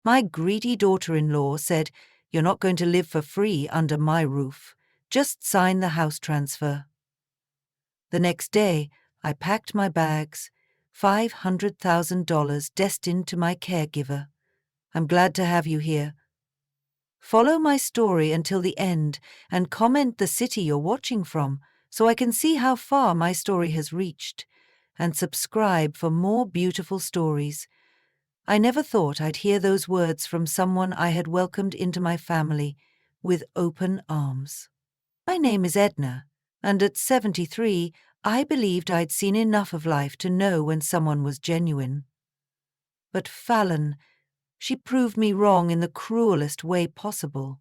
My greedy daughter-in-law said, "You're not going to live for free under my roof. Just sign the house transfer." The next day, I packed my bags, $500,000 destined to my caregiver. I'm glad to have you here. Follow my story until the end and comment the city you're watching from so I can see how far my story has reached. And subscribe for more beautiful stories. I never thought I'd hear those words from someone I had welcomed into my family with open arms. My name is Edna, and at 73, I believed I'd seen enough of life to know when someone was genuine. But Fallon, she proved me wrong in the cruelest way possible.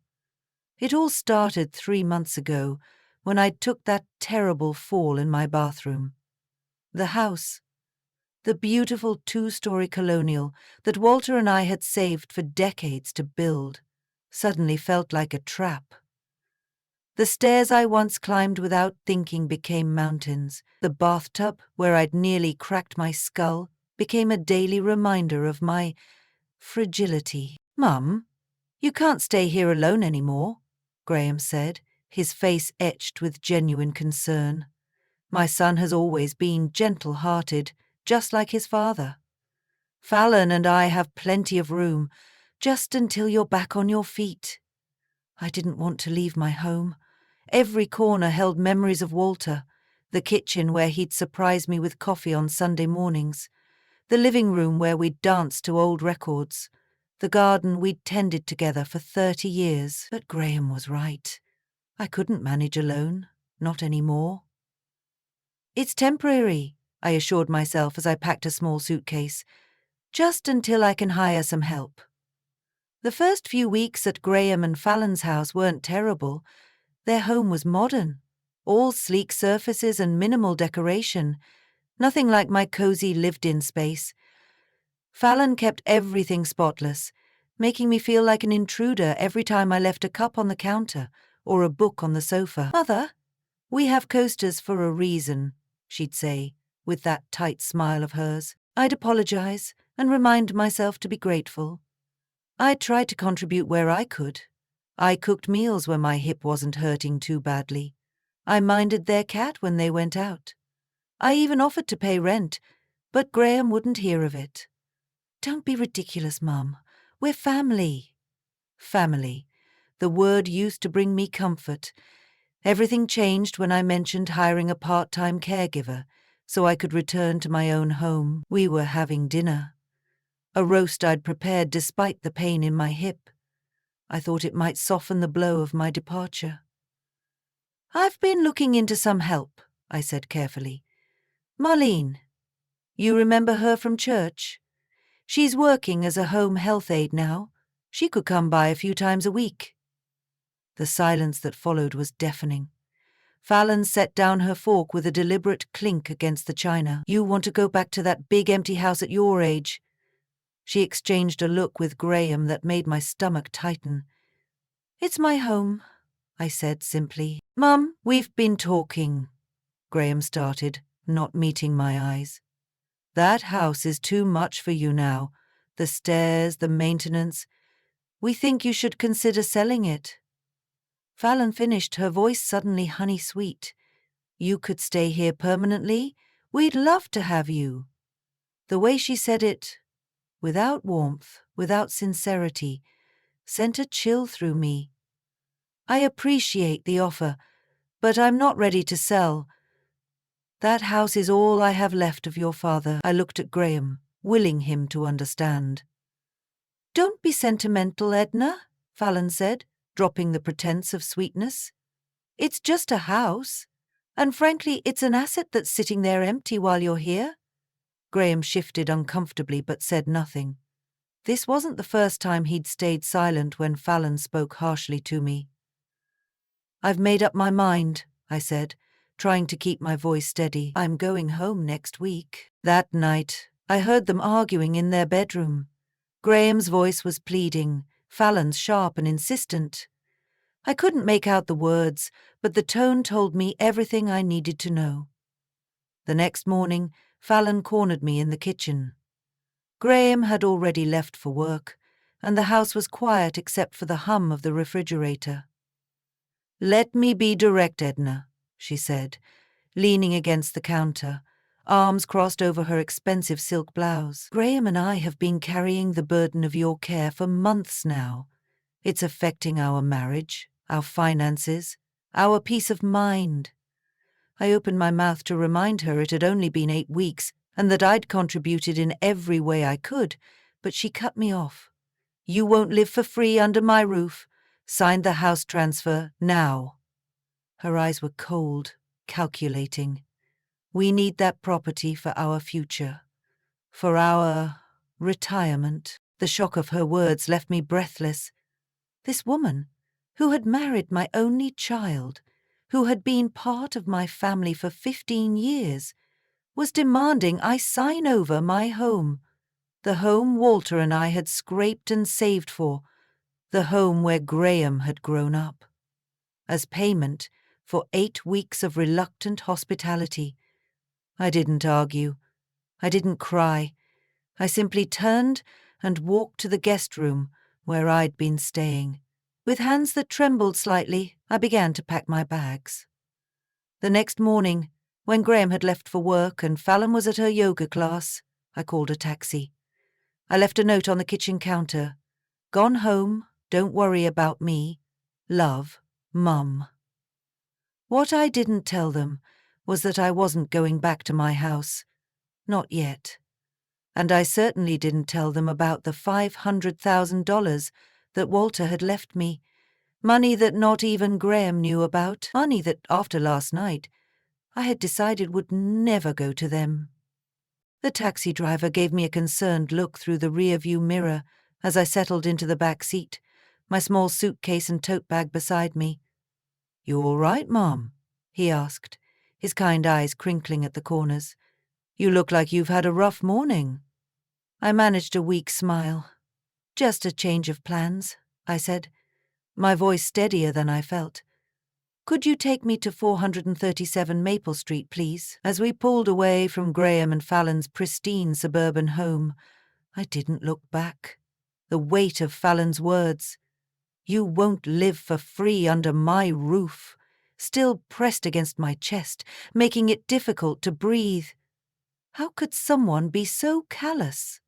It all started 3 months ago when I took that terrible fall in my bathroom. The house, the beautiful 2-story colonial that Walter and I had saved for decades to build, suddenly felt like a trap. The stairs I once climbed without thinking became mountains. The bathtub, where I'd nearly cracked my skull, became a daily reminder of my fragility. "Mum, you can't stay here alone anymore," Graham said, his face etched with genuine concern. "My son has always been gentle-hearted, just like his father. Fallon and I have plenty of room, just until you're back on your feet." I didn't want to leave my home. Every corner held memories of Walter, the kitchen where he'd surprise me with coffee on Sunday mornings, the living room where we'd dance to old records, the garden we'd tended together for 30 years. But Graham was right. I couldn't manage alone, not anymore. "It's temporary," I assured myself as I packed a small suitcase, "just until I can hire some help." The first few weeks at Graham and Fallon's house weren't terrible. Their home was modern, all sleek surfaces and minimal decoration, nothing like my cozy lived-in space. Fallon kept everything spotless, making me feel like an intruder every time I left a cup on the counter or a book on the sofa. "Mother, we have coasters for a reason," she'd say, with that tight smile of hers. I'd apologize and remind myself to be grateful. I tried to contribute where I could. I cooked meals when my hip wasn't hurting too badly. I minded their cat when they went out. I even offered to pay rent, but Graham wouldn't hear of it. "Don't be ridiculous, Mum. We're family." Family. The word used to bring me comfort. Everything changed when I mentioned hiring a part-time caregiver so I could return to my own home. We were having dinner. A roast I'd prepared despite the pain in my hip. I thought it might soften the blow of my departure. "I've been looking into some help," I said carefully. "Marlene. You remember her from church? She's working as a home health aide now. She could come by a few times a week." The silence that followed was deafening. Fallon set down her fork with a deliberate clink against the china. "You want to go back to that big empty house at your age?" She exchanged a look with Graham that made my stomach tighten. "It's my home," I said simply. "Mum, we've been talking," Graham started, not meeting my eyes. "That house is too much for you now. The stairs, the maintenance. We think you should consider selling it." Fallon finished, her voice suddenly honey-sweet. "You could stay here permanently? We'd love to have you." The way she said it, without warmth, without sincerity, sent a chill through me. "I appreciate the offer, but I'm not ready to sell. That house is all I have left of your father." I looked at Graham, willing him to understand. "Don't be sentimental, Edna," Fallon said, dropping the pretense of sweetness. "It's just a house, and frankly, it's an asset that's sitting there empty while you're here." Graham shifted uncomfortably but said nothing. This wasn't the first time he'd stayed silent when Fallon spoke harshly to me. "I've made up my mind," I said, trying to keep my voice steady. "I'm going home next week." That night, I heard them arguing in their bedroom. Graham's voice was pleading, Fallon's sharp and insistent. I couldn't make out the words, but the tone told me everything I needed to know. The next morning, Fallon cornered me in the kitchen. Graham had already left for work. and the house was quiet except for the hum of the refrigerator. "Let me be direct, Edna," she said, leaning against the counter, arms crossed over her expensive silk blouse. "Graham and I have been carrying the burden of your care for months now. It's affecting our marriage, our finances, our peace of mind." I opened my mouth to remind her it had only been 8 weeks and that I'd contributed in every way I could, but she cut me off. "You won't live for free under my roof. Sign the house transfer now." Her eyes were cold, calculating. "We need that property for our future, for our retirement." The shock of her words left me breathless. This woman, who had married my only child, who had been part of my family for 15 years, was demanding I sign over my home, the home Walter and I had scraped and saved for, the home where Graham had grown up, as payment for 8 weeks of reluctant hospitality. I didn't argue. I didn't cry. I simply turned and walked to the guest room where I'd been staying. With hands that trembled slightly, I began to pack my bags. The next morning, when Graham had left for work and Fallon was at her yoga class, I called a taxi. I left a note on the kitchen counter. "Gone home, don't worry about me. Love, Mum." What I didn't tell them was that I wasn't going back to my house. Not yet. And I certainly didn't tell them about the $500,000 that Walter had left me. Money that not even Graham knew about. Money that, after last night, I had decided would never go to them. The taxi driver gave me a concerned look through the rear-view mirror as I settled into the back seat, my small suitcase and tote bag beside me. "You all right, Mom?" he asked, his kind eyes crinkling at the corners. "You look like you've had a rough morning." I managed a weak smile. "Just a change of plans," I said, my voice steadier than I felt. "Could you take me to 437 Maple Street, please?" As we pulled away from Graham and Fallon's pristine suburban home, I didn't look back. The weight of Fallon's words, "You won't live for free under my roof," still pressed against my chest, making it difficult to breathe. How could someone be so callous?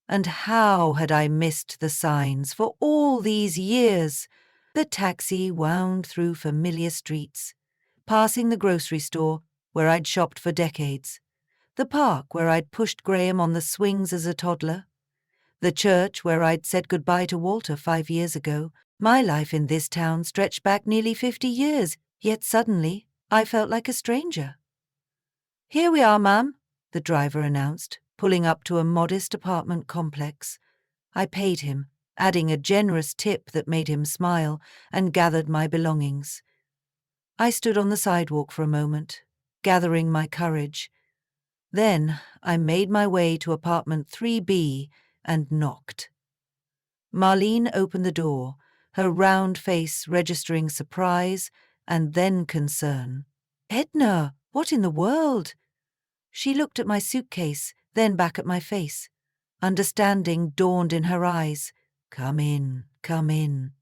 And how had I missed the signs for all these years? The taxi wound through familiar streets, passing the grocery store where I'd shopped for decades, the park where I'd pushed Graham on the swings as a toddler, the church where I'd said goodbye to Walter 5 years ago. My life in this town stretched back nearly 50 years, yet suddenly I felt like a stranger. "Here we are, ma'am," the driver announced, pulling up to a modest apartment complex. I paid him, adding a generous tip that made him smile, and gathered my belongings. I stood on the sidewalk for a moment, gathering my courage. Then I made my way to apartment 3B and knocked. Marlene opened the door, her round face registering surprise and then concern. "Edna, what in the world?" She looked at my suitcase, then back at my face. Understanding dawned in her eyes. "Come in, come in."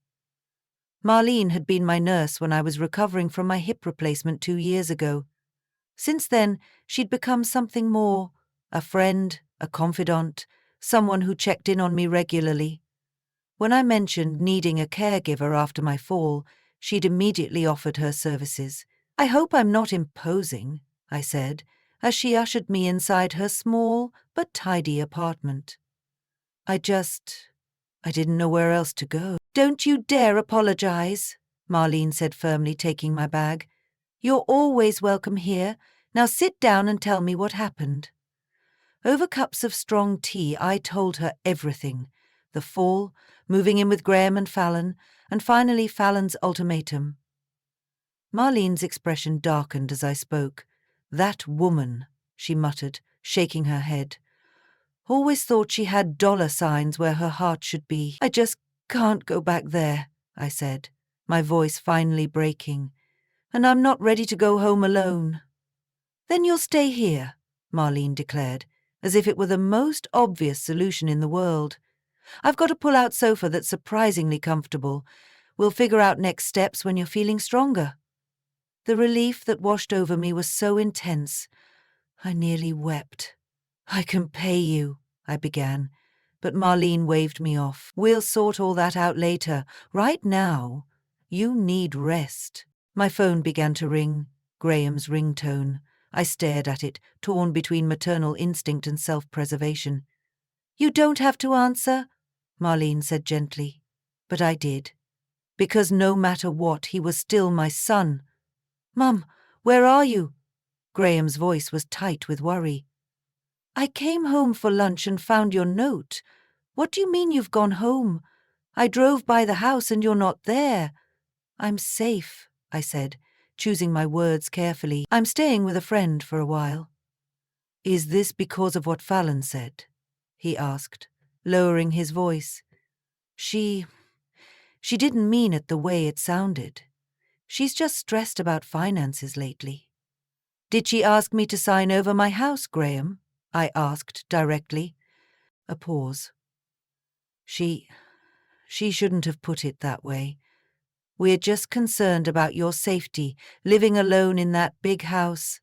Marlene had been my nurse when I was recovering from my hip replacement 2 years ago. Since then, she'd become something more, a friend, a confidant, someone who checked in on me regularly. When I mentioned needing a caregiver after my fall, she'd immediately offered her services. "I hope I'm not imposing," I said, as she ushered me inside her small but tidy apartment. I didn't know where else to go. "Don't you dare apologize," Marlene said firmly, taking my bag. "You're always welcome here. Now sit down and tell me what happened." Over cups of strong tea, I told her everything. The fall, moving in with Graham and Fallon, and finally Fallon's ultimatum. Marlene's expression darkened as I spoke. "That woman," she muttered, shaking her head. "Always thought she had dollar signs where her heart should be. I just can't go back there," I said, my voice finally breaking. "And I'm not ready to go home alone." "Then you'll stay here," Marlene declared, as if it were the most obvious solution in the world. I've got a pull-out sofa that's surprisingly comfortable. We'll figure out next steps when you're feeling stronger." The relief that washed over me was so intense. I nearly wept. "I can pay you," I began, but Marlene waved me off. "We'll sort all that out later. Right now, you need rest." My phone began to ring, Graham's ringtone. I stared at it, torn between maternal instinct and self-preservation. "You don't have to answer," Marlene said gently. But I did. Because no matter what, he was still my son. "Mum, where are you?" Graham's voice was tight with worry. "I came home for lunch and found your note. What do you mean you've gone home? I drove by the house and you're not there." "I'm safe," I said, choosing my words carefully. "I'm staying with a friend for a while." "Is this because of what Fallon said?" he asked, lowering his voice. She didn't mean it the way it sounded. She's just stressed about finances lately." "Did she ask me to sign over my house, Graham?" I asked directly. A pause. She shouldn't have put it that way. We're just concerned about your safety, living alone in that big house.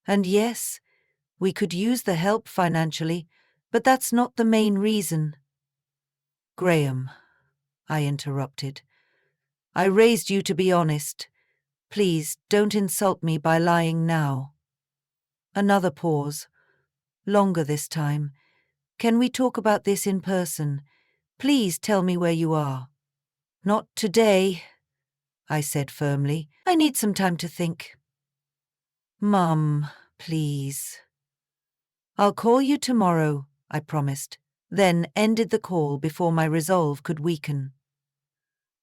And yes, we could use the help financially, but that's not the main reason." "Graham," I interrupted, "I raised you to be honest. Please don't insult me by lying now." Another pause. Longer this time. "Can we talk about this in person? Please tell me where you are." "Not today," I said firmly. "I need some time to think." "Mum, please." "I'll call you tomorrow," I promised, then ended the call before my resolve could weaken.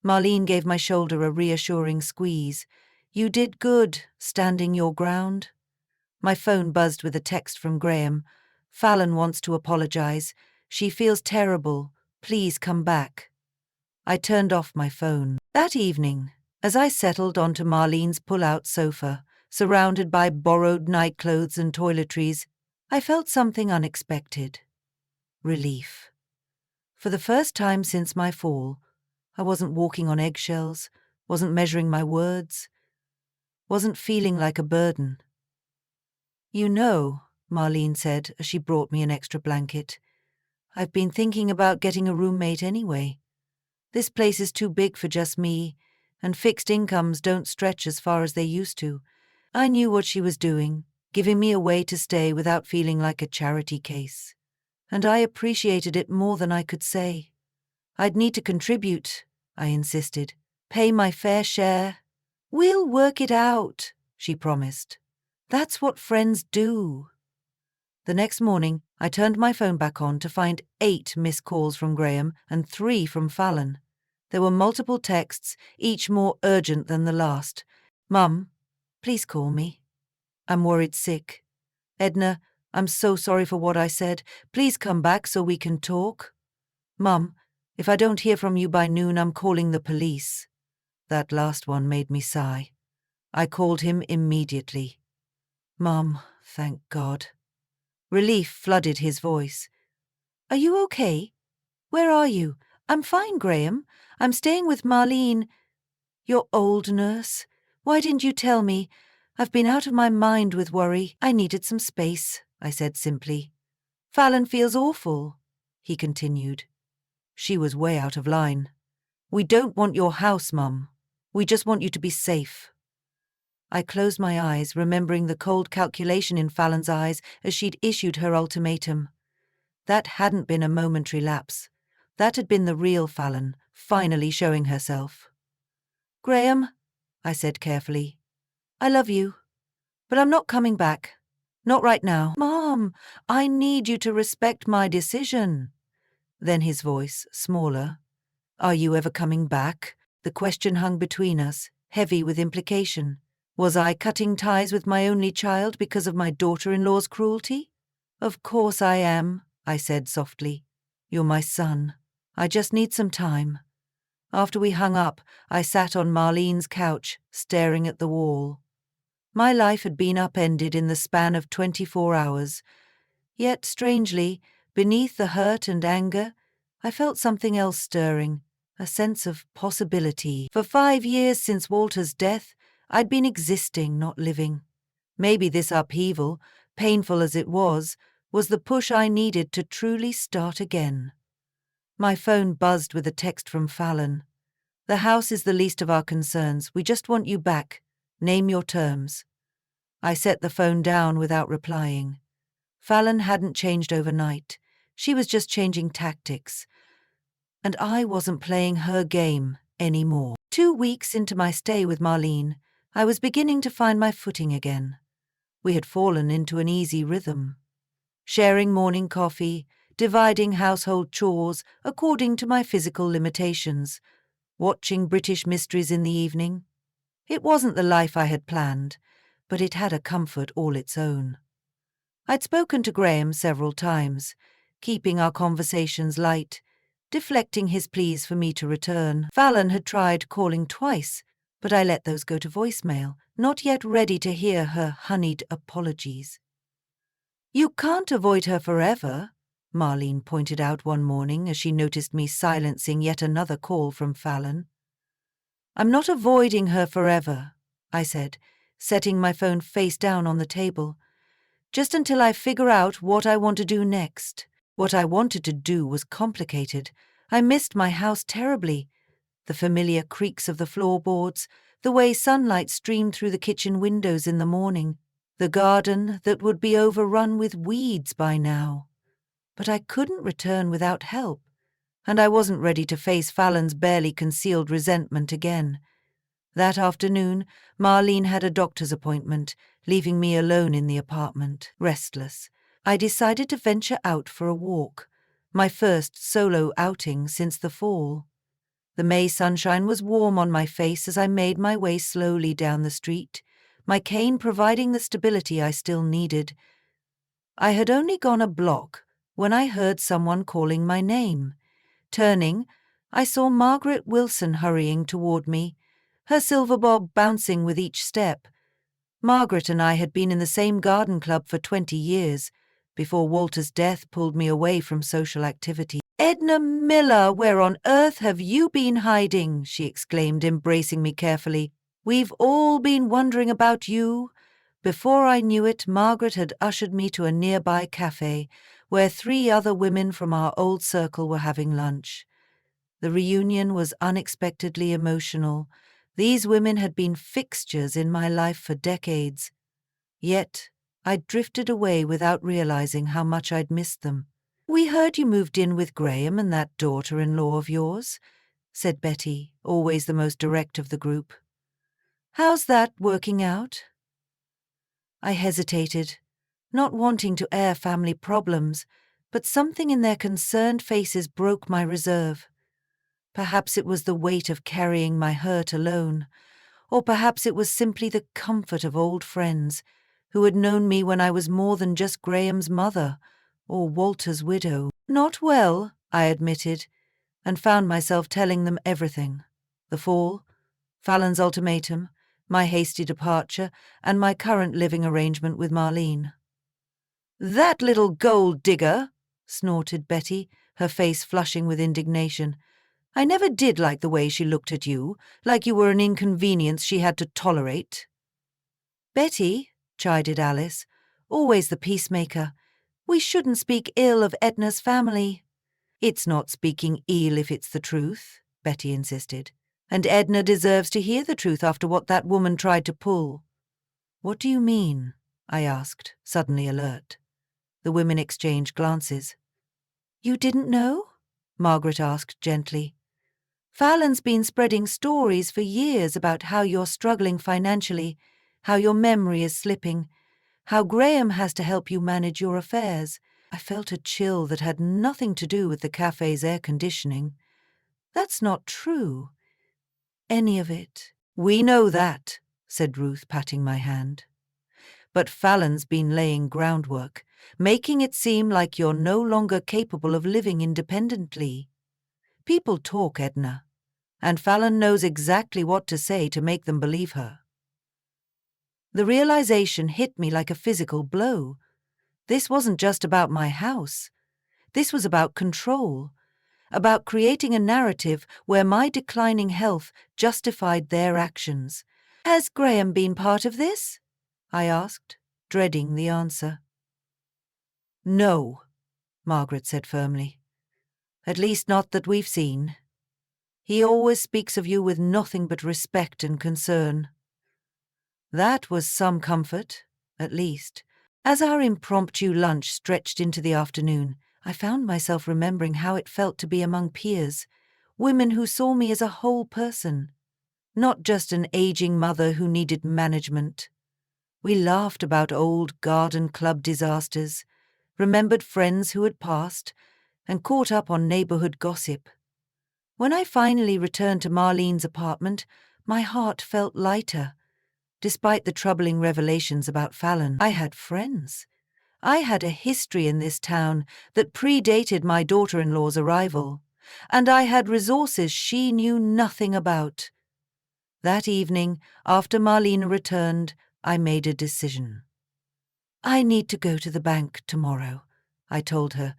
Marlene gave my shoulder a reassuring squeeze. "You did good, standing your ground." My phone buzzed with a text from Graham. "Fallon wants to apologize. She feels terrible. Please come back." I turned off my phone. That evening, as I settled onto Marlene's pull-out sofa, surrounded by borrowed nightclothes and toiletries, I felt something unexpected. Relief. For the first time since my fall, I wasn't walking on eggshells, wasn't measuring my words, wasn't feeling like a burden. "You know," Marlene said as she brought me an extra blanket, "I've been thinking about getting a roommate anyway. This place is too big for just me, and fixed incomes don't stretch as far as they used to." I knew what she was doing, giving me a way to stay without feeling like a charity case. And I appreciated it more than I could say. "I'd need to contribute," I insisted. "Pay my fair share." "We'll work it out," she promised. "That's what friends do." The next morning, I turned my phone back on to find 8 missed calls from Graham and 3 from Fallon. There were multiple texts, each more urgent than the last. "Mum, please call me. I'm worried sick. Edna, I'm so sorry for what I said. Please come back so we can talk. Mum, if I don't hear from you by noon, I'm calling the police." That last one made me sigh. I called him immediately. "Mum, thank God." Relief flooded his voice. "Are you okay? Where are you?" "I'm fine, Graham. I'm staying with Marlene." "Your old nurse? Why didn't you tell me? I've been out of my mind with worry. I needed some space," I said simply. "Fallon feels awful," he continued. She was way out of line. "We don't want your house, Mum. We just want you to be safe." I closed my eyes, remembering the cold calculation in Fallon's eyes as she'd issued her ultimatum. That hadn't been a momentary lapse. That had been the real Fallon, finally showing herself. "Graham," I said carefully, "I love you, but I'm not coming back. Not right now." "Mom, I need you to respect my decision." Then his voice, smaller. "Are you ever coming back?" The question hung between us, heavy with implication. Was I cutting ties with my only child because of my daughter-in-law's cruelty? "Of course I am," I said softly. "You're my son. I just need some time." After we hung up, I sat on Marlene's couch, staring at the wall. My life had been upended in the span of 24 hours. Yet, strangely, beneath the hurt and anger, I felt something else stirring, a sense of possibility. For 5 years since Walter's death, I'd been existing, not living. Maybe this upheaval, painful as it was the push I needed to truly start again. My phone buzzed with a text from Fallon. "The house is the least of our concerns. We just want you back. Name your terms." I set the phone down without replying. Fallon hadn't changed overnight. She was just changing tactics. And I wasn't playing her game anymore. 2 weeks into my stay with Marlene, I was beginning to find my footing again. We had fallen into an easy rhythm, sharing morning coffee, dividing household chores according to my physical limitations, watching British mysteries in the evening. It wasn't the life I had planned, but it had a comfort all its own. I'd spoken to Graham several times, keeping our conversations light, deflecting his pleas for me to return. Fallon had tried calling twice, but I let those go to voicemail, not yet ready to hear her honeyed apologies. "You can't avoid her forever," Marlene pointed out one morning as she noticed me silencing yet another call from Fallon. "I'm not avoiding her forever," I said, setting my phone face down on the table. "Just until I figure out what I want to do next." What I wanted to do was complicated. I missed my house terribly. The familiar creaks of the floorboards, the way sunlight streamed through the kitchen windows in the morning, the garden that would be overrun with weeds by now. But I couldn't return without help, and I wasn't ready to face Fallon's barely concealed resentment again. That afternoon, Marlene had a doctor's appointment, leaving me alone in the apartment, restless. I decided to venture out for a walk, my first solo outing since the fall. The May sunshine was warm on my face as I made my way slowly down the street, my cane providing the stability I still needed. I had only gone a block when I heard someone calling my name. Turning, I saw Margaret Wilson hurrying toward me, her silver bob bouncing with each step. Margaret and I had been in the same garden club for 20 years, before Walter's death pulled me away from social activity. "Edna Miller, where on earth have you been hiding?" she exclaimed, embracing me carefully. "We've all been wondering about you." Before I knew it, Margaret had ushered me to a nearby cafe, where 3 other women from our old circle were having lunch. The reunion was unexpectedly emotional. These women had been fixtures in my life for decades. Yet, I'd drifted away without realizing how much I'd missed them. "We heard you moved in with Graham and that daughter-in-law of yours," said Betty, always the most direct of the group. "How's that working out?" I hesitated, not wanting to air family problems, but something in their concerned faces broke my reserve. Perhaps it was the weight of carrying my hurt alone, or perhaps it was simply the comfort of old friends who had known me when I was more than just Graham's mother or Walter's widow. "Not well," I admitted, and found myself telling them everything. The fall, Fallon's ultimatum, my hasty departure, and my current living arrangement with Marlene. "That little gold digger!" snorted Betty, her face flushing with indignation. "I never did like the way she looked at you, like you were an inconvenience she had to tolerate." "Betty," chided Alice, always the peacemaker, "we shouldn't speak ill of Edna's family." "It's not speaking ill if it's the truth," Betty insisted. "And Edna deserves to hear the truth after what that woman tried to pull." "What do you mean?" I asked, suddenly alert. The women exchanged glances. "You didn't know?" Margaret asked gently. "Fallon's been spreading stories for years about how you're struggling financially, how your memory is slipping, how Graham has to help you manage your affairs." I felt a chill that had nothing to do with the cafe's air conditioning. "That's not true. Any of it." "We know that," said Ruth, patting my hand. "But Fallon's been laying groundwork, making it seem like you're no longer capable of living independently. People talk, Edna, and Fallon knows exactly what to say to make them believe her." The realization hit me like a physical blow. This wasn't just about my house. This was about control. about creating a narrative where my declining health justified their actions. Has Graham been part of this? I asked, dreading the answer. No, Margaret said firmly. At least not that we've seen. He always speaks of you with nothing but respect and concern. That was some comfort, at least. As our impromptu lunch stretched into the afternoon, I found myself remembering how it felt to be among peers, women who saw me as a whole person, not just an aging mother who needed management. We laughed about old garden club disasters, remembered friends who had passed, and caught up on neighborhood gossip. When I finally returned to Marlene's apartment, my heart felt lighter. Despite the troubling revelations about Fallon, I had friends. I had a history in this town that predated my daughter-in-law's arrival, and I had resources she knew nothing about. That evening, after Marlene returned, I made a decision. I need to go to the bank tomorrow, I told her.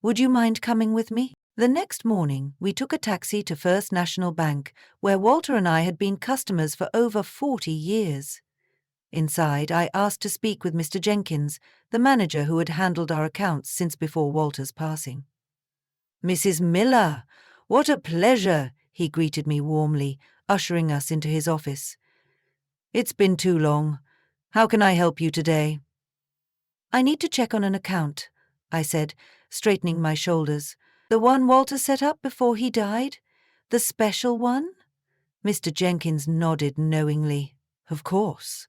Would you mind coming with me? The next morning, we took a taxi to First National Bank, where Walter and I had been customers for over 40 years. Inside, I asked to speak with Mr. Jenkins, the manager who had handled our accounts since before Walter's passing. Mrs. Miller, what a pleasure, he greeted me warmly, ushering us into his office. It's been too long. How can I help you today? I need to check on an account, I said, straightening my shoulders. The one Walter set up before he died? The special one? Mr. Jenkins nodded knowingly. Of course.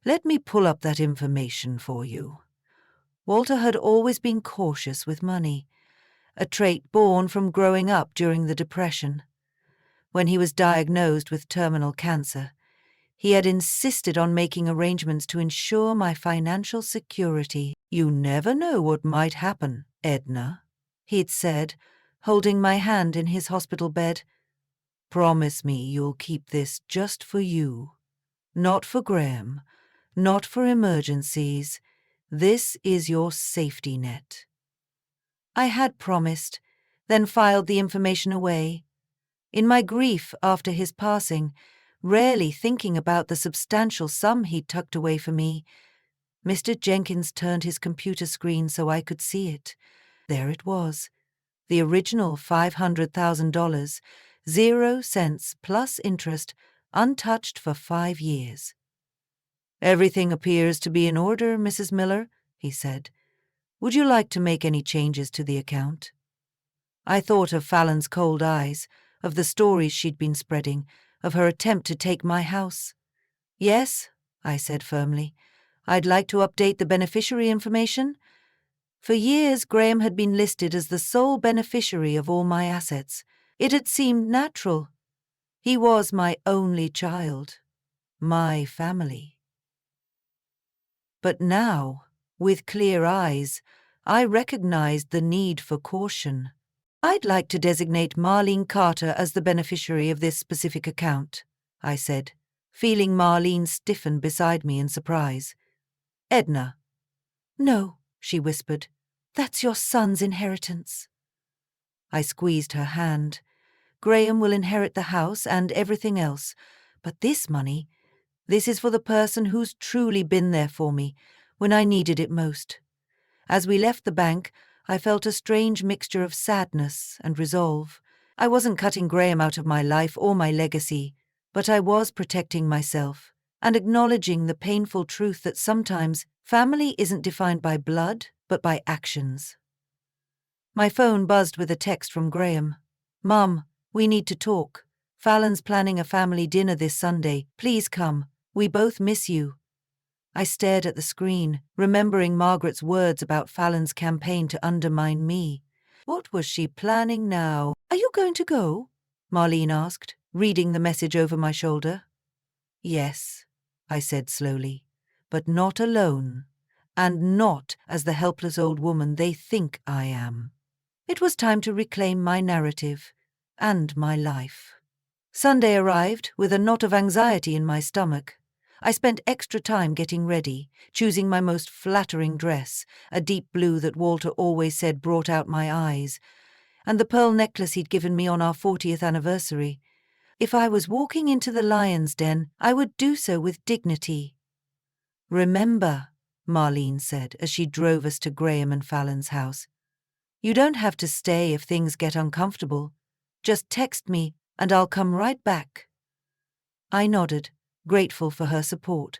Let me pull up that information for you. Walter had always been cautious with money, a trait born from growing up during the Depression. When he was diagnosed with terminal cancer, he had insisted on making arrangements to ensure my financial security. You never know what might happen, Edna, he'd said, holding my hand in his hospital bed. Promise me you'll keep this just for you. Not for Graham, not for emergencies. This is your safety net. I had promised, then filed the information away. In my grief after his passing, rarely thinking about the substantial sum he'd tucked away for me, Mr. Jenkins turned his computer screen so I could see it. There it was, the original $500,000, 0 cents plus interest, untouched for 5 years. Everything appears to be in order, Mrs. Miller, he said. Would you like to make any changes to the account? I thought of Fallon's cold eyes, of the stories she'd been spreading, of her attempt to take my house. Yes, I said firmly. I'd like to update the beneficiary information. For years, Graham had been listed as the sole beneficiary of all my assets. It had seemed natural. He was my only child, my family. But now, with clear eyes, I recognized the need for caution. I'd like to designate Marlene Carter as the beneficiary of this specific account, I said, feeling Marlene stiffen beside me in surprise. Edna. No, she whispered. That's your son's inheritance. I squeezed her hand. Graham will inherit the house and everything else, but this money, this is for the person who's truly been there for me when I needed it most. As we left the bank, I felt a strange mixture of sadness and resolve. I wasn't cutting Graham out of my life or my legacy, but I was protecting myself and acknowledging the painful truth that sometimes family isn't defined by blood, but by actions. My phone buzzed with a text from Graham. Mum, we need to talk. Fallon's planning a family dinner this Sunday. Please come. We both miss you. I stared at the screen, remembering Margaret's words about Fallon's campaign to undermine me. What was she planning now? Are you going to go? Marlene asked, reading the message over my shoulder. Yes, I said slowly, but not alone, and not as the helpless old woman they think I am. It was time to reclaim my narrative and my life. Sunday arrived with a knot of anxiety in my stomach. I spent extra time getting ready, choosing my most flattering dress, a deep blue that Walter always said brought out my eyes, and the pearl necklace he'd given me on our 40th anniversary. If I was walking into the lion's den, I would do so with dignity. "Remember," Marlene said as she drove us to Graham and Fallon's house, "you don't have to stay if things get uncomfortable. Just text me and I'll come right back." I nodded, grateful for her support.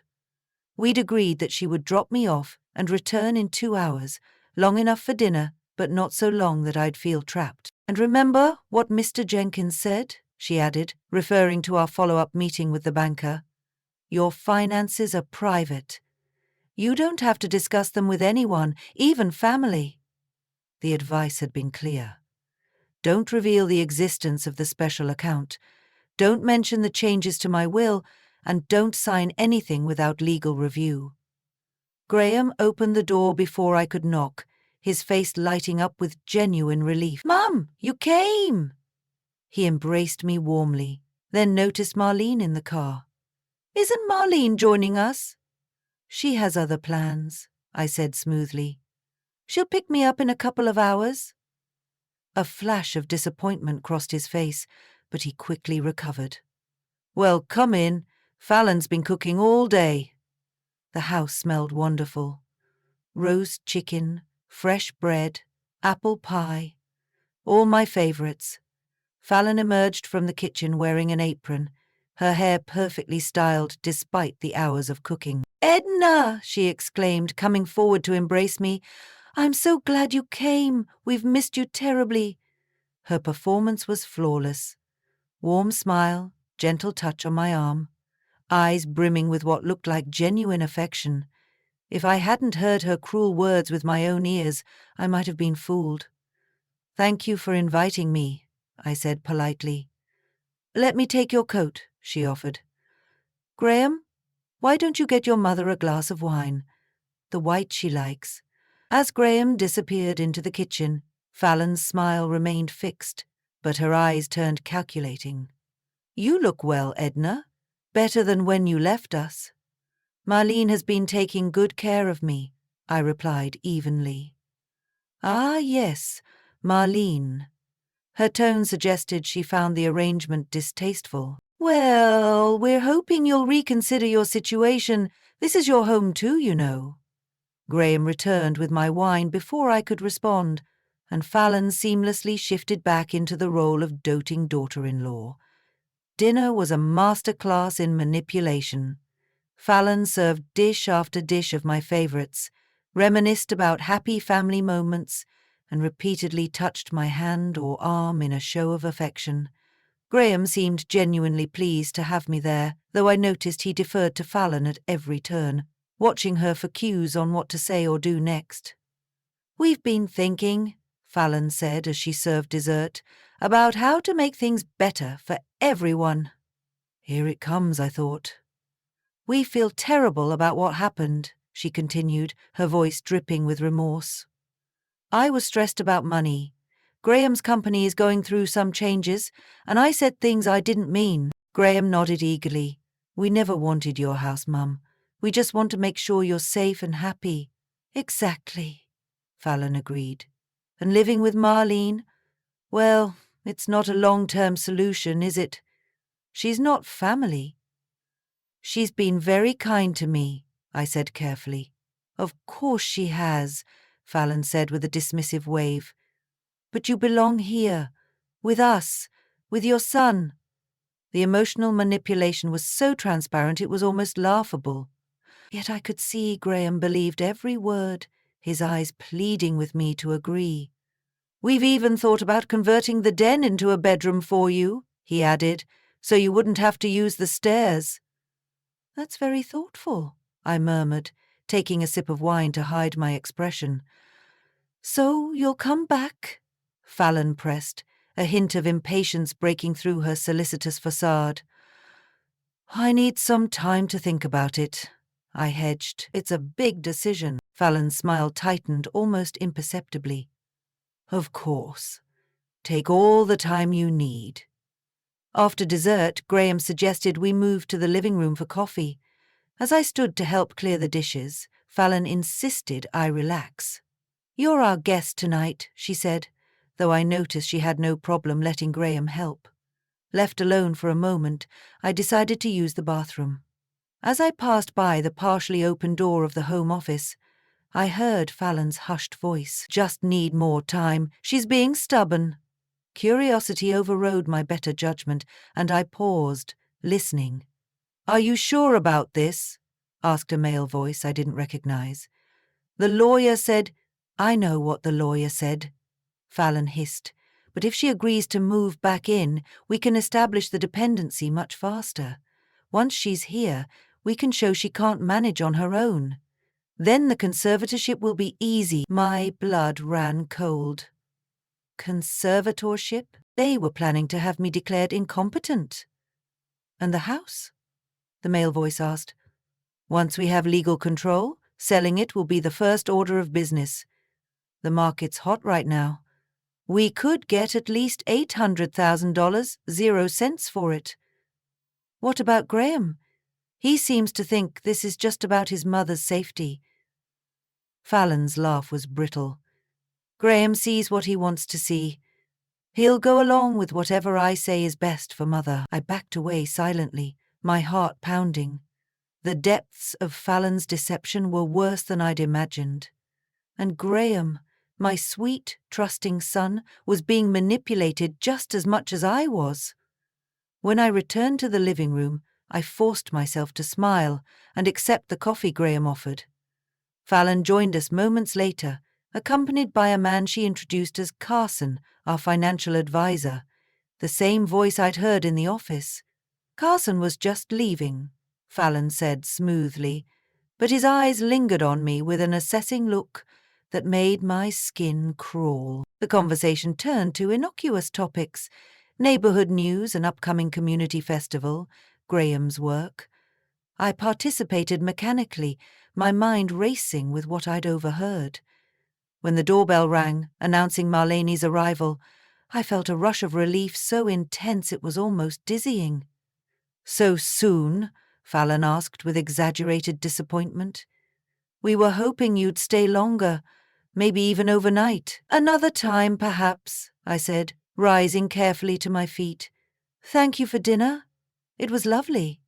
We'd agreed that she would drop me off and return in 2 hours, long enough for dinner, but not so long that I'd feel trapped. "And remember what Mr. Jenkins said," she added, referring to our follow-up meeting with the banker. "Your finances are private. You don't have to discuss them with anyone, even family." The advice had been clear. Don't reveal the existence of the special account. Don't mention the changes to my will, and don't sign anything without legal review. Graham opened the door before I could knock, his face lighting up with genuine relief. "Mum, you came!" He embraced me warmly, then noticed Marlene in the car. "Isn't Marlene joining us?" "She has other plans," I said smoothly. "She'll pick me up in a couple of hours." A flash of disappointment crossed his face, but he quickly recovered. "Well, come in. Fallon's been cooking all day." The house smelled wonderful. Roast chicken, fresh bread, apple pie. All my favorites. Fallon emerged from the kitchen wearing an apron, her hair perfectly styled despite the hours of cooking. "Edna!" she exclaimed, coming forward to embrace me. "I'm so glad you came. We've missed you terribly." Her performance was flawless. Warm smile, gentle touch on my arm, eyes brimming with what looked like genuine affection. If I hadn't heard her cruel words with my own ears, I might have been fooled. "Thank you for inviting me," I said politely. "Let me take your coat," she offered. "Graham, why don't you get your mother a glass of wine? The white she likes." As Graham disappeared into the kitchen, Fallon's smile remained fixed, but her eyes turned calculating. "You look well, Edna. Better than when you left us." "Marlene has been taking good care of me," I replied evenly. "Ah, yes, Marlene." Her tone suggested she found the arrangement distasteful. "Well, we're hoping you'll reconsider your situation. This is your home too, you know." Graham returned with my wine before I could respond, and Fallon seamlessly shifted back into the role of doting daughter-in-law. Dinner was a masterclass in manipulation. Fallon served dish after dish of my favorites, reminisced about happy family moments, and repeatedly touched my hand or arm in a show of affection. Graham seemed genuinely pleased to have me there, though I noticed he deferred to Fallon at every turn, watching her for cues on what to say or do next. "We've been thinking," Fallon said as she served dessert, "about how to make things better for everyone." Here it comes, I thought. "We feel terrible about what happened," she continued, her voice dripping with remorse. "I was stressed about money. Graham's company is going through some changes, and I said things I didn't mean." Graham nodded eagerly. "We never wanted your house, Mum. We just want to make sure you're safe and happy." "Exactly," Fallon agreed. "And living with Marlene? Well, it's not a long-term solution, is it? She's not family." "She's been very kind to me," I said carefully. "Of course she has," Fallon said with a dismissive wave. "But you belong here, with us, with your son." The emotional manipulation was so transparent it was almost laughable. Yet I could see Graham believed every word, his eyes pleading with me to agree. "We've even thought about converting the den into a bedroom for you," he added, "so you wouldn't have to use the stairs." "That's very thoughtful," I murmured, taking a sip of wine to hide my expression. "So you'll come back?" Fallon pressed, a hint of impatience breaking through her solicitous facade. "I need some time to think about it," I hedged. "It's a big decision." Fallon's smile tightened almost imperceptibly. "Of course. Take all the time you need." After dessert, Graham suggested we move to the living room for coffee. As I stood to help clear the dishes, Fallon insisted I relax. "You're our guest tonight," she said. though I noticed she had no problem letting Graham help. Left alone for a moment, I decided to use the bathroom. As I passed by the partially open door of the Home Office, I heard Fallon's hushed voice. "Just need more time. She's being stubborn." Curiosity overrode my better judgment, and I paused, listening. "Are you sure about this?" asked a male voice I didn't recognize. "The lawyer said—" "I know what the lawyer said," Fallon hissed. "But if she agrees to move back in, we can establish the dependency much faster. Once she's here, we can show she can't manage on her own. Then the conservatorship will be easy." My blood ran cold. Conservatorship? They were planning to have me declared incompetent. "And the house?" the male voice asked. "Once we have legal control, selling it will be the first order of business. The market's hot right now. We could get at least $800,000, 0 cents for it." "What about Graham? He seems to think this is just about his mother's safety." Fallon's laugh was brittle. "Graham sees what he wants to see. He'll go along with whatever I say is best for Mother." I backed away silently, my heart pounding. The depths of Fallon's deception were worse than I'd imagined. And Graham, my sweet, trusting son, was being manipulated just as much as I was. When I returned to the living room, I forced myself to smile and accept the coffee Graham offered. Fallon joined us moments later, accompanied by a man she introduced as Carson, our financial advisor, the same voice I'd heard in the office. "Carson was just leaving," Fallon said smoothly, but his eyes lingered on me with an assessing look that made my skin crawl. The conversation turned to innocuous topics: neighborhood news, an upcoming community festival, Graham's work. I participated mechanically, my mind racing with what I'd overheard. When the doorbell rang, announcing Marlene's arrival, I felt a rush of relief so intense it was almost dizzying. "So soon?" Fallon asked with exaggerated disappointment. "We were hoping you'd stay longer, maybe even overnight." "Another time, perhaps," I said, rising carefully to my feet. "Thank you for dinner. It was lovely."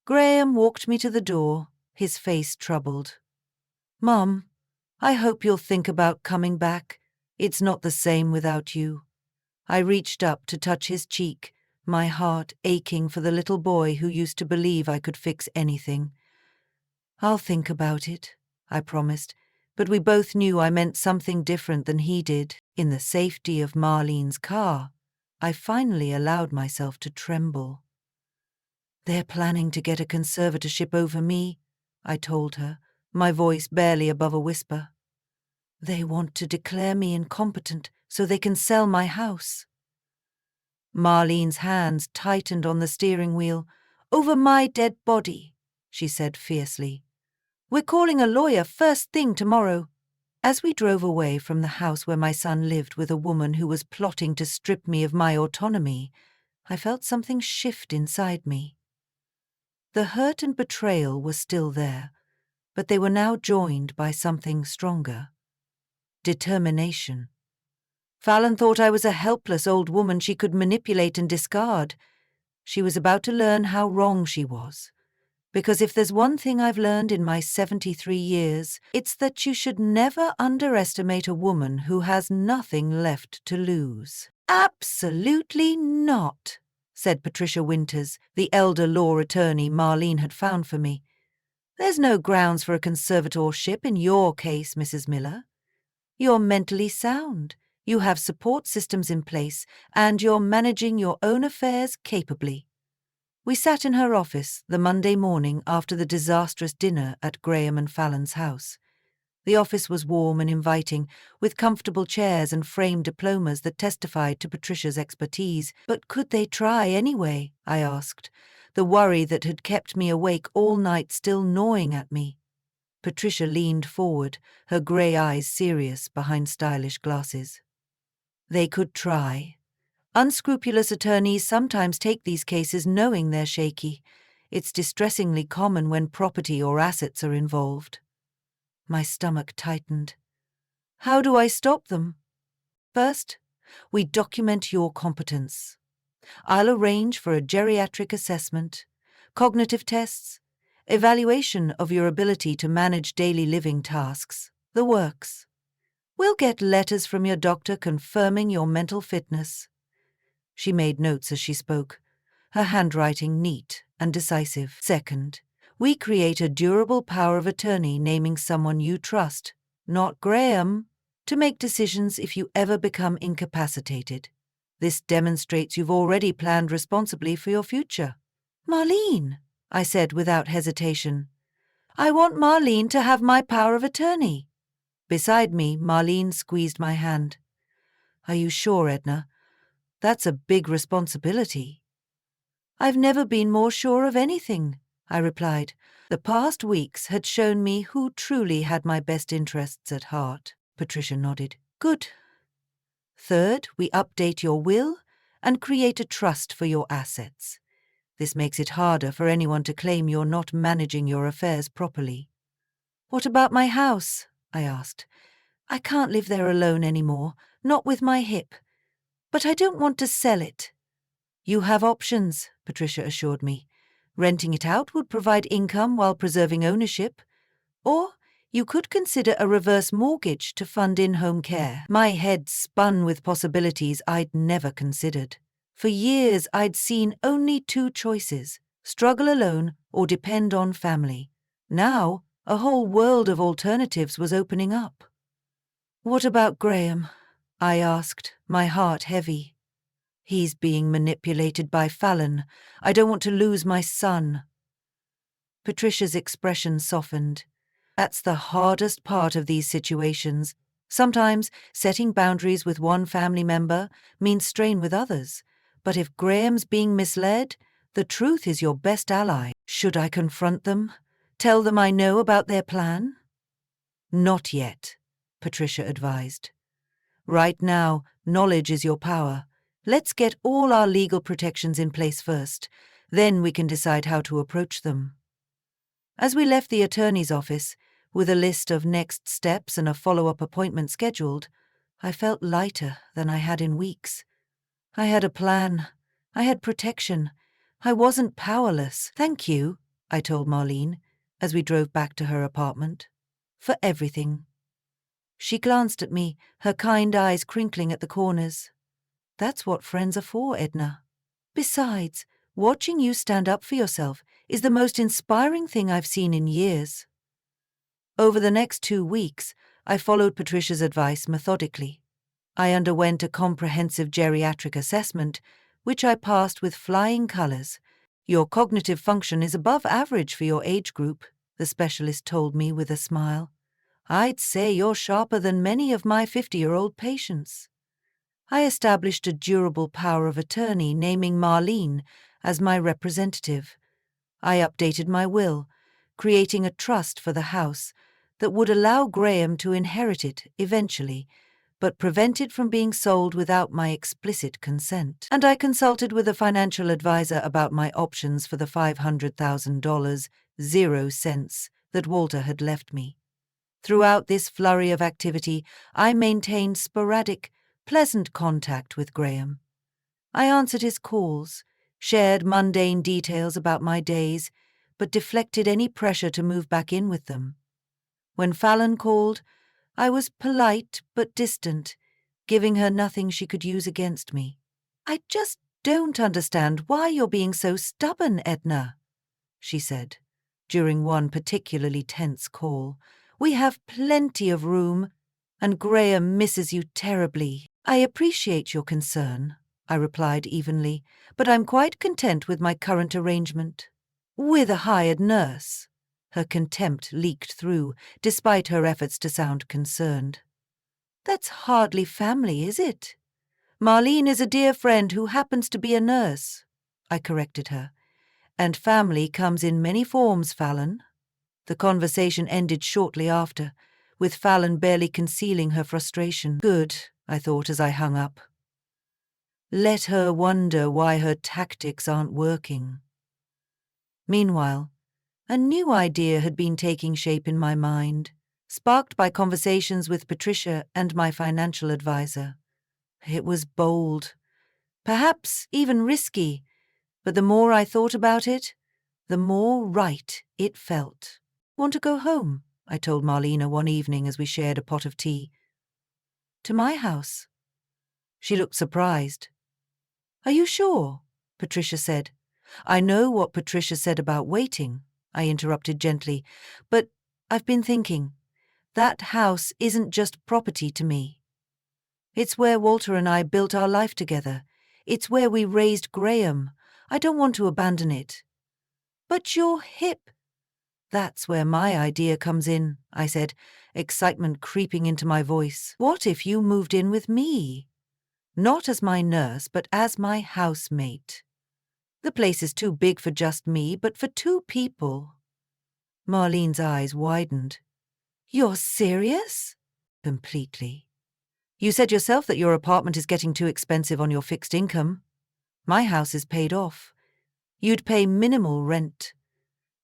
Graham walked me to the door, his face troubled. "Mom, I hope you'll think about coming back. It's not the same without you." I reached up to touch his cheek, my heart aching for the little boy who used to believe I could fix anything. "I'll think about it," I promised, but we both knew I meant something different than he did. In the safety of Marlene's car, I finally allowed myself to tremble. "They're planning to get a conservatorship over me," I told her, my voice barely above a whisper. "They want to declare me incompetent so they can sell my house." Marlene's hands tightened on the steering wheel. "Over my dead body," she said fiercely. "We're calling a lawyer first thing tomorrow." As we drove away from the house where my son lived with a woman who was plotting to strip me of my autonomy, I felt something shift inside me. The hurt and betrayal were still there, but they were now joined by something stronger. Determination. Fallon thought I was a helpless old woman she could manipulate and discard. She was about to learn how wrong she was. Because if there's one thing I've learned in my 73 years, it's that you should never underestimate a woman who has nothing left to lose. "Absolutely not," said Patricia Winters, the elder law attorney Marlene had found for me. "There's no grounds for a conservatorship in your case, Mrs. Miller. You're mentally sound, you have support systems in place, and you're managing your own affairs capably." We sat in her office the Monday morning after the disastrous dinner at Graham and Fallon's house. The office was warm and inviting, with comfortable chairs and framed diplomas that testified to Patricia's expertise. But could they try anyway? I asked, the worry that had kept me awake all night still gnawing at me. Patricia leaned forward, her grey eyes serious behind stylish glasses. "They could try. Unscrupulous attorneys sometimes take these cases knowing they're shaky. It's distressingly common when property or assets are involved." My stomach tightened. "How do I stop them?" "First, We document your competence. I'll arrange for a geriatric assessment, cognitive tests, evaluation of your ability to manage daily living tasks, the works. We'll get letters from your doctor confirming your mental fitness. She made notes as she spoke, her handwriting neat and decisive. Second, we create a durable power of attorney naming someone you trust, not Graham, to make decisions if you ever become incapacitated. This demonstrates you've already planned responsibly for your future. Marlene, I said without hesitation. I want Marlene to have my power of attorney. Beside me, Marlene squeezed my hand. Are you sure, Edna? That's a big responsibility. I've never been more sure of anything, I replied. The past weeks had shown me who truly had my best interests at heart. Patricia nodded. Good. Third, we update your will and create a trust for your assets. This makes it harder for anyone to claim you're not managing your affairs properly. What about my house? I asked. I can't live there alone anymore, not with my hip. But I don't want to sell it. You have options, Patricia assured me. Renting it out would provide income while preserving ownership. Or you could consider a reverse mortgage to fund in-home care. My head spun with possibilities I'd never considered. For years I'd seen only two choices, struggle alone or depend on family. Now a whole world of alternatives was opening up. What about Graham? I asked, my heart heavy. He's being manipulated by Fallon. I don't want to lose my son. Patricia's expression softened. That's the hardest part of these situations. Sometimes setting boundaries with one family member means strain with others. But if Graham's being misled, the truth is your best ally. Should I confront them? Tell them I know about their plan? Not yet, Patricia advised. Right now, knowledge is your power. Let's get all our legal protections in place first. Then we can decide how to approach them. As we left the attorney's office, with a list of next steps and a follow-up appointment scheduled, I felt lighter than I had in weeks. I had a plan. I had protection. I wasn't powerless. Thank you, I told Marlene, as we drove back to her apartment, for everything. She glanced at me, her kind eyes crinkling at the corners. That's what friends are for, Edna. Besides, watching you stand up for yourself is the most inspiring thing I've seen in years. Over the next 2 weeks, I followed Patricia's advice methodically. I underwent a comprehensive geriatric assessment, which I passed with flying colors. Your cognitive function is above average for your age group, the specialist told me with a smile. I'd say you're sharper than many of my 50-year-old patients. I established a durable power of attorney naming Marlene as my representative. I updated my will, creating a trust for the house that would allow Graham to inherit it eventually, but prevent it from being sold without my explicit consent. And I consulted with a financial advisor about my options for the $500,000, 0 cents, that Walter had left me. Throughout this flurry of activity, I maintained sporadic, pleasant contact with Graham. I answered his calls, shared mundane details about my days, but deflected any pressure to move back in with them. When Fallon called, I was polite but distant, giving her nothing she could use against me. I just don't understand why you're being so stubborn, Edna, she said, during one particularly tense call. We have plenty of room, and Graham misses you terribly. I appreciate your concern, I replied evenly, but I'm quite content with my current arrangement. With a hired nurse. Her contempt leaked through, despite her efforts to sound concerned. That's hardly family, is it? Marlene is a dear friend who happens to be a nurse, I corrected her. And family comes in many forms, Fallon. The conversation ended shortly after, with Fallon barely concealing her frustration. Good, I thought as I hung up. Let her wonder why her tactics aren't working. Meanwhile, a new idea had been taking shape in my mind, sparked by conversations with Patricia and my financial advisor. It was bold, perhaps even risky, but the more I thought about it, the more right it felt. "Want to go home?" I told Marlena one evening as we shared a pot of tea. "To my house." She looked surprised. "Are you sure?" Patricia said. "I know what Patricia said about waiting," I interrupted gently, "but I've been thinking. That house isn't just property to me. It's where Walter and I built our life together. It's where we raised Graham. I don't want to abandon it." "But you're hip." "That's where my idea comes in," I said, excitement creeping into my voice. "What if you moved in with me? Not as my nurse, but as my housemate. The place is too big for just me, but for 2 people." Marlene's eyes widened. "You're serious?" "Completely. You said yourself that your apartment is getting too expensive on your fixed income. My house is paid off. You'd pay minimal rent,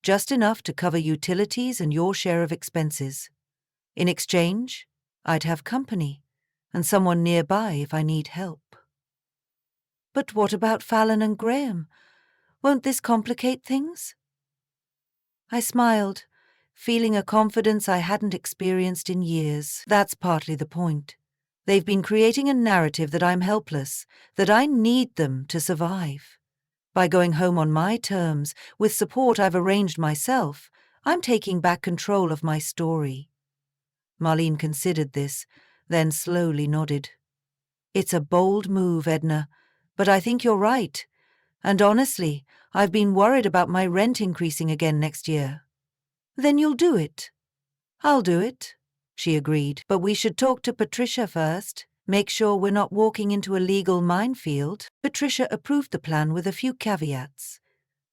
just enough to cover utilities and your share of expenses. In exchange, I'd have company, and someone nearby if I need help." "But what about Fallon and Graham? Won't this complicate things?" I smiled, feeling a confidence I hadn't experienced in years. "That's partly the point. They've been creating a narrative that I'm helpless, that I need them to survive. By going home on my terms, with support I've arranged myself, I'm taking back control of my story." Marlene considered this, then slowly nodded. "It's a bold move, Edna, but I think you're right. And honestly, I've been worried about my rent increasing again next year." "Then you'll do it." "I'll do it," she agreed, "but we should talk to Patricia first. Make sure we're not walking into a legal minefield." Patricia approved the plan with a few caveats.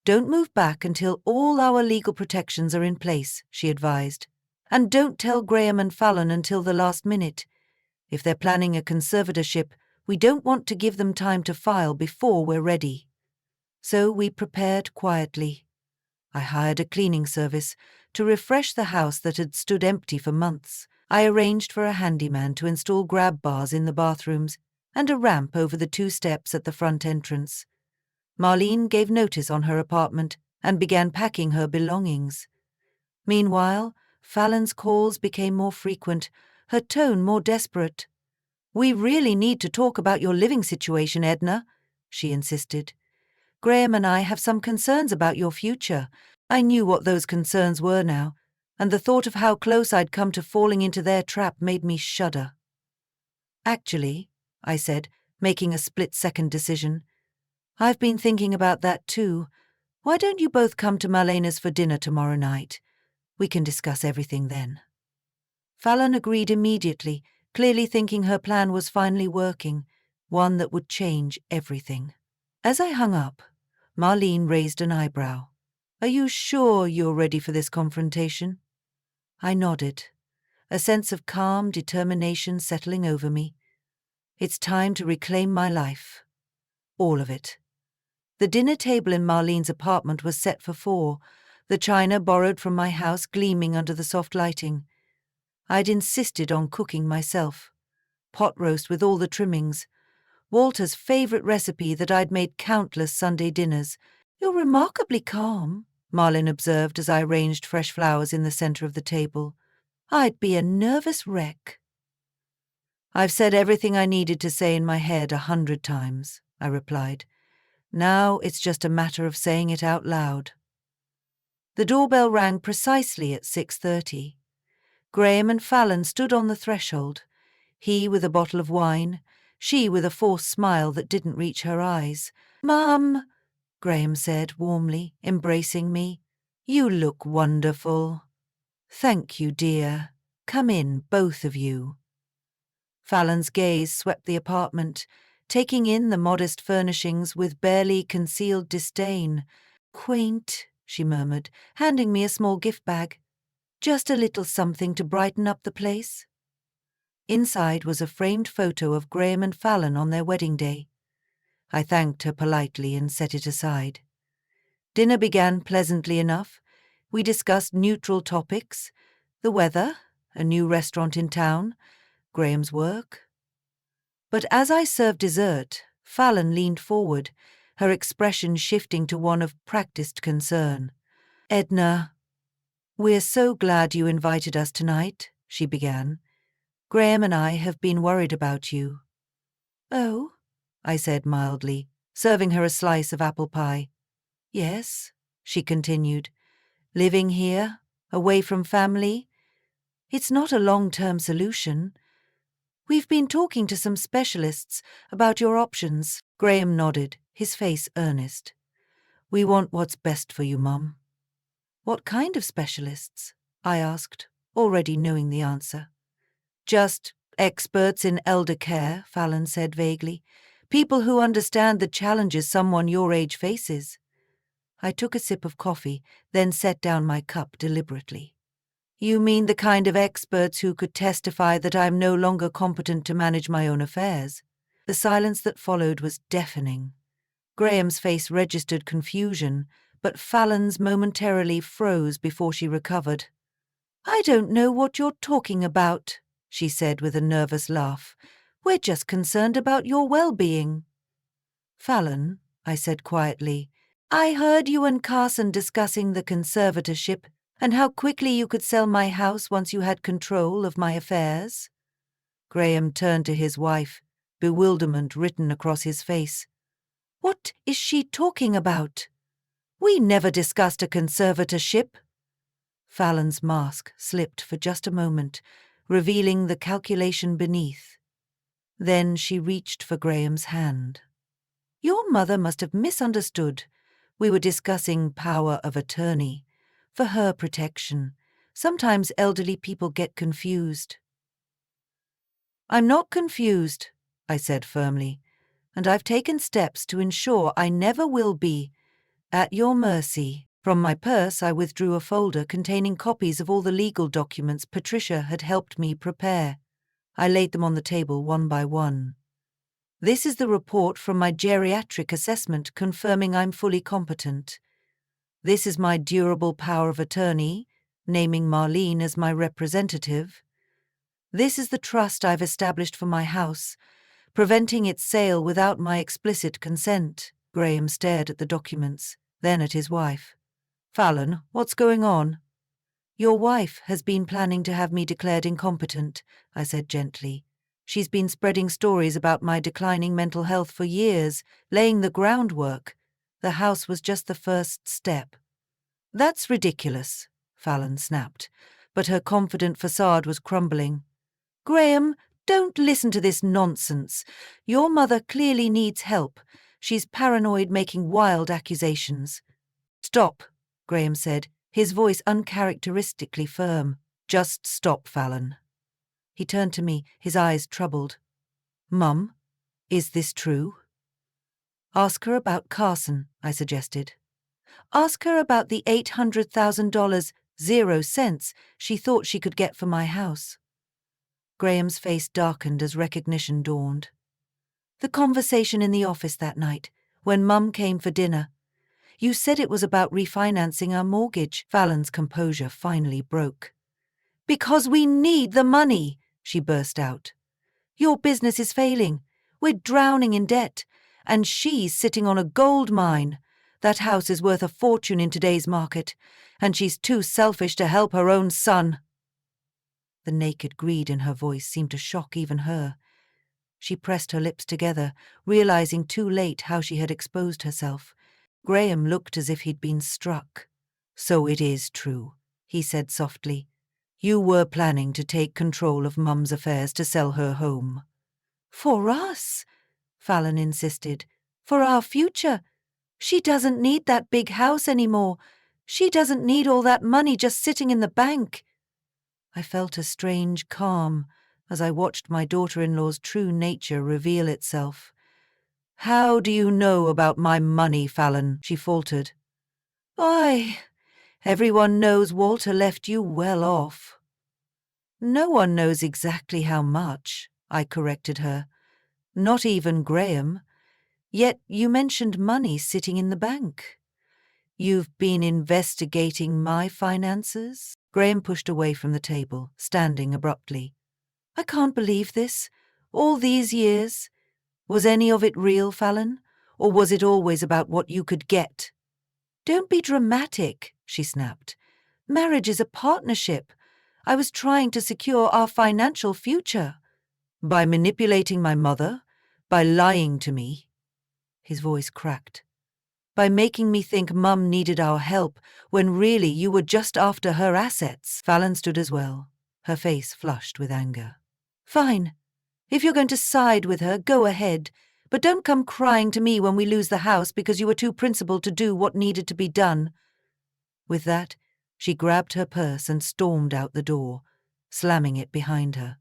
"Don't move back until all our legal protections are in place," she advised. "And don't tell Graham and Fallon until the last minute. If they're planning a conservatorship, we don't want to give them time to file before we're ready." So we prepared quietly. I hired a cleaning service to refresh the house that had stood empty for months. I arranged for a handyman to install grab bars in the bathrooms and a ramp over the 2 steps at the front entrance. Marlene gave notice on her apartment and began packing her belongings. Meanwhile, Fallon's calls became more frequent, her tone more desperate. "We really need to talk about your living situation, Edna," she insisted. "Graham and I have some concerns about your future." I knew what those concerns were now, and the thought of how close I'd come to falling into their trap made me shudder. "Actually," I said, making a split-second decision, "I've been thinking about that too. Why don't you both come to Marlena's for dinner tomorrow night? We can discuss everything then." Fallon agreed immediately, clearly thinking her plan was finally working, one that would change everything. As I hung up, Marlene raised an eyebrow. "Are you sure you're ready for this confrontation?" I nodded, a sense of calm determination settling over me. It's time to reclaim my life. All of it. The dinner table in Marlene's apartment was set for 4, the china borrowed from my house gleaming under the soft lighting. I'd insisted on cooking myself. Pot roast with all the trimmings. Walter's favourite recipe that I'd made countless Sunday dinners. "You're remarkably calm," Marlene observed as I arranged fresh flowers in the centre of the table. "I'd be a nervous wreck." "I've said everything I needed to say in my head 100 times, I replied. "Now it's just a matter of saying it out loud." The doorbell rang precisely at 6:30. Graham and Fallon stood on the threshold, he with a bottle of wine, she with a forced smile that didn't reach her eyes. "Mum," Graham said warmly, embracing me, "you look wonderful." "Thank you, dear. Come in, both of you." Fallon's gaze swept the apartment, taking in the modest furnishings with barely concealed disdain. "Quaint," she murmured, handing me a small gift bag. "Just a little something to brighten up the place." Inside was a framed photo of Graham and Fallon on their wedding day. I thanked her politely and set it aside. Dinner began pleasantly enough. We discussed neutral topics, the weather, a new restaurant in town, Graham's work. But as I served dessert, Fallon leaned forward, her expression shifting to one of practiced concern. "Edna, we're so glad you invited us tonight," she began. "Graham and I have been worried about you." "Oh," I said mildly, serving her a slice of apple pie. "Yes," she continued. "Living here, away from family, it's not a long-term solution. We've been talking to some specialists about your options." Graham nodded, his face earnest. "We want what's best for you, Mum." "What kind of specialists?" I asked, already knowing the answer. "Just experts in elder care," Fallon said vaguely. "People who understand the challenges someone your age faces." I took a sip of coffee, then set down my cup deliberately. "You mean the kind of experts who could testify that I'm no longer competent to manage my own affairs?" The silence that followed was deafening. Graham's face registered confusion, but Fallon's momentarily froze before she recovered. "I don't know what you're talking about," she said with a nervous laugh. "We're just concerned about your well-being." "Fallon," I said quietly, "I heard you and Carson discussing the conservatorship and how quickly you could sell my house once you had control of my affairs." Graham turned to his wife, bewilderment written across his face. "What is she talking about? We never discussed a conservatorship." Fallon's mask slipped for just a moment, revealing the calculation beneath. Then she reached for Graham's hand. "Your mother must have misunderstood. We were discussing power of attorney. For her protection. Sometimes elderly people get confused." "I'm not confused," I said firmly, "and I've taken steps to ensure I never will be. At your mercy." From my purse I withdrew a folder containing copies of all the legal documents Patricia had helped me prepare. I laid them on the table one by one. "This is the report from my geriatric assessment confirming I'm fully competent. This is my durable power of attorney, naming Marlene as my representative. This is the trust I've established for my house, preventing its sale without my explicit consent." Graham stared at the documents, then at his wife. "Fallon, what's going on?" "Your wife has been planning to have me declared incompetent," I said gently. "She's been spreading stories about my declining mental health for years, laying the groundwork. The house was just the first step." "That's ridiculous," Fallon snapped, but her confident facade was crumbling. "Graham, don't listen to this nonsense. Your mother clearly needs help. She's paranoid, making wild accusations." "Stop," Graham said, his voice uncharacteristically firm. "Just stop, Fallon." He turned to me, his eyes troubled. "Mum, is this true?" "Ask her about Carson," I suggested. "Ask her about the $800,000, 0 cents, she thought she could get for my house." Graham's face darkened as recognition dawned. "The conversation in the office that night, when Mum came for dinner. You said it was about refinancing our mortgage." Fallon's composure finally broke. "Because we need the money," she burst out. "Your business is failing. We're drowning in debt. And she's sitting on a gold mine. That house is worth a fortune in today's market, and she's too selfish to help her own son." The naked greed in her voice seemed to shock even her. She pressed her lips together, realizing too late how she had exposed herself. Graham looked as if he'd been struck. "So it is true," he said softly. "You were planning to take control of Mum's affairs to sell her home." "For us," Fallon insisted. "For our future. She doesn't need that big house anymore. She doesn't need all that money just sitting in the bank." I felt a strange calm as I watched my daughter-in-law's true nature reveal itself. "How do you know about my money, Fallon?" she faltered. Everyone knows Walter left you well off." "No one knows exactly how much," I corrected her. "Not even Graham. Yet you mentioned money sitting in the bank. You've been investigating my finances?" Graham pushed away from the table, standing abruptly. "I can't believe this. All these years? Was any of it real, Fallon? Or was it always about what you could get? Don't be dramatic, she snapped. Marriage is a partnership. I was trying to secure our financial future. By manipulating my mother? By lying to me? His voice cracked. By making me think Mum needed our help, when really you were just after her assets. Fallon stood as well, her face flushed with anger. Fine. If you're going to side with her, go ahead. But don't come crying to me when we lose the house because you were too principled to do what needed to be done. With that, she grabbed her purse and stormed out the door, slamming it behind her.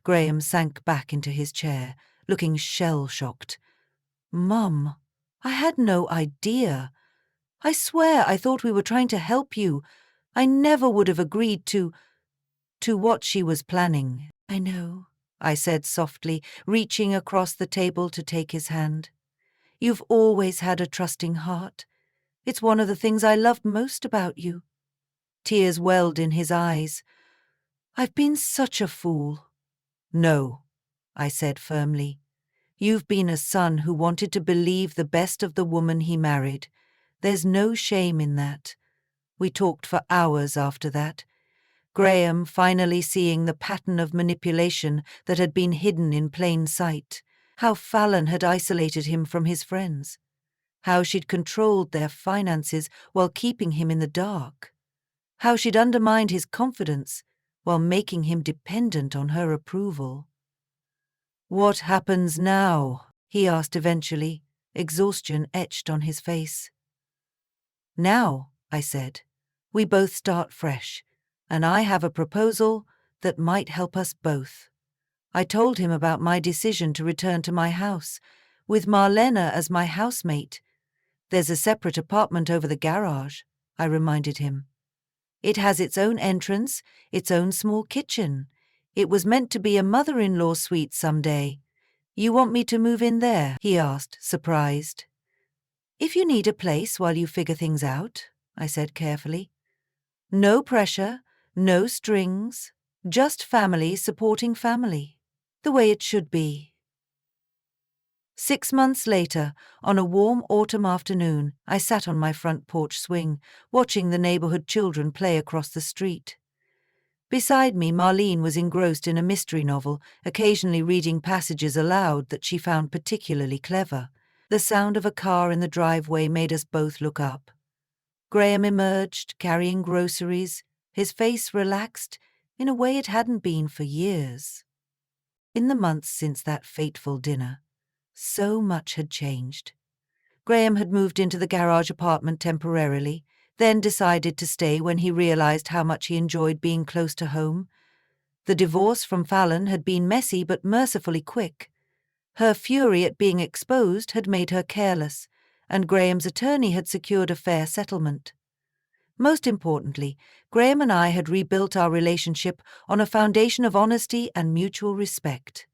Graham sank back into his chair, looking shell-shocked. Mum, I had no idea. I swear I thought we were trying to help you. I never would have agreed to what she was planning. I know, I said softly, reaching across the table to take his hand. You've always had a trusting heart. It's one of the things I loved most about you. Tears welled in his eyes. I've been such a fool. No, I said firmly. You've been a son who wanted to believe the best of the woman he married. There's no shame in that. We talked for hours after that. Graham finally seeing the pattern of manipulation that had been hidden in plain sight, how Fallon had isolated him from his friends, how she'd controlled their finances while keeping him in the dark, how she'd undermined his confidence while making him dependent on her approval. What happens now? He asked eventually, exhaustion etched on his face. Now, I said, we both start fresh, and I have a proposal that might help us both. I told him about my decision to return to my house, with Marlena as my housemate. There's a separate apartment over the garage, I reminded him. It has its own entrance, its own small kitchen. It was meant to be a mother-in-law suite someday. You want me to move in there? He asked, surprised. If you need a place while you figure things out, I said carefully. No pressure, no strings, just family supporting family, the way it should be. 6 months later, on a warm autumn afternoon, I sat on my front porch swing, watching the neighborhood children play across the street. Beside me, Marlene was engrossed in a mystery novel, occasionally reading passages aloud that she found particularly clever. The sound of a car in the driveway made us both look up. Graham emerged, carrying groceries, his face relaxed in a way it hadn't been for years. In the months since that fateful dinner, so much had changed. Graham had moved into the garage apartment temporarily, then decided to stay when he realized how much he enjoyed being close to home. The divorce from Fallon had been messy but mercifully quick. Her fury at being exposed had made her careless, and Graham's attorney had secured a fair settlement. Most importantly, Graham and I had rebuilt our relationship on a foundation of honesty and mutual respect.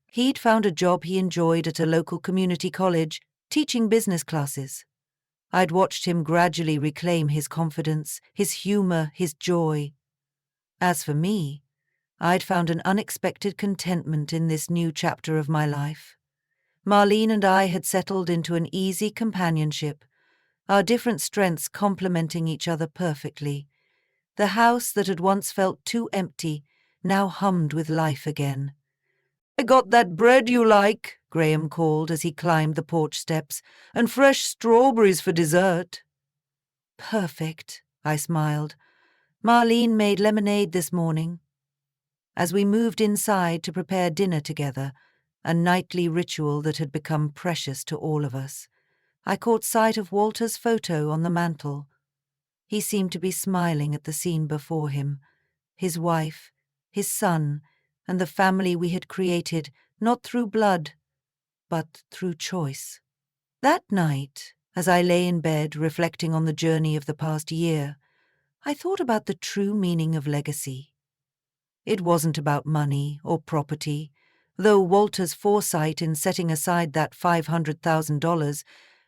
He'd found a job he enjoyed at a local community college, teaching business classes. I'd watched him gradually reclaim his confidence, his humor, his joy. As for me, I'd found an unexpected contentment in this new chapter of my life. Marlene and I had settled into an easy companionship, our different strengths complementing each other perfectly. The house that had once felt too empty now hummed with life again. "I got that bread you like," Graham called as he climbed the porch steps, "and fresh strawberries for dessert." "Perfect," I smiled. "Marlene made lemonade this morning." As we moved inside to prepare dinner together, a nightly ritual that had become precious to all of us, I caught sight of Walter's photo on the mantel. He seemed to be smiling at the scene before him, his wife, his son, and the family we had created, not through blood, but through choice. That night, as I lay in bed reflecting on the journey of the past year, I thought about the true meaning of legacy. It wasn't about money or property, though Walter's foresight in setting aside that $500,000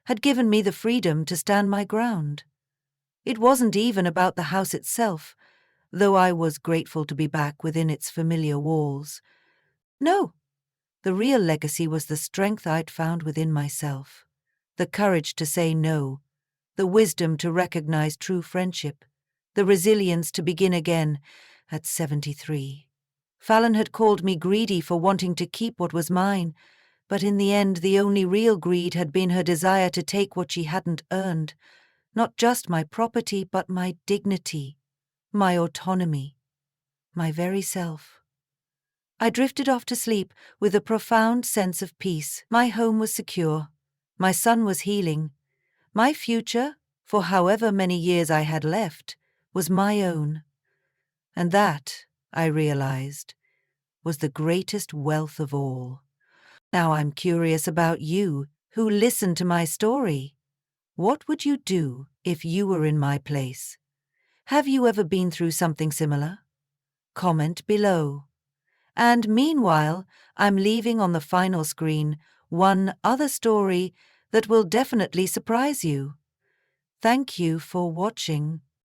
had given me the freedom to stand my ground. It wasn't even about the house itself, though I was grateful to be back within its familiar walls. No, The real legacy was the strength I'd found within myself, the courage to say no, the wisdom to recognize true friendship, the resilience to begin again at 73. Fallon had called me greedy for wanting to keep what was mine, but in the end the only real greed had been her desire to take what she hadn't earned, not just my property but my dignity, my autonomy, my very self. I drifted off to sleep with a profound sense of peace. My home was secure, my son was healing, my future, for however many years I had left, was my own. And that, I realized, was the greatest wealth of all. Now I'm curious about you, who listened to my story. What would you do if you were in my place? Have you ever been through something similar? Comment below. And meanwhile, I'm leaving on the final screen one other story that will definitely surprise you. Thank you for watching.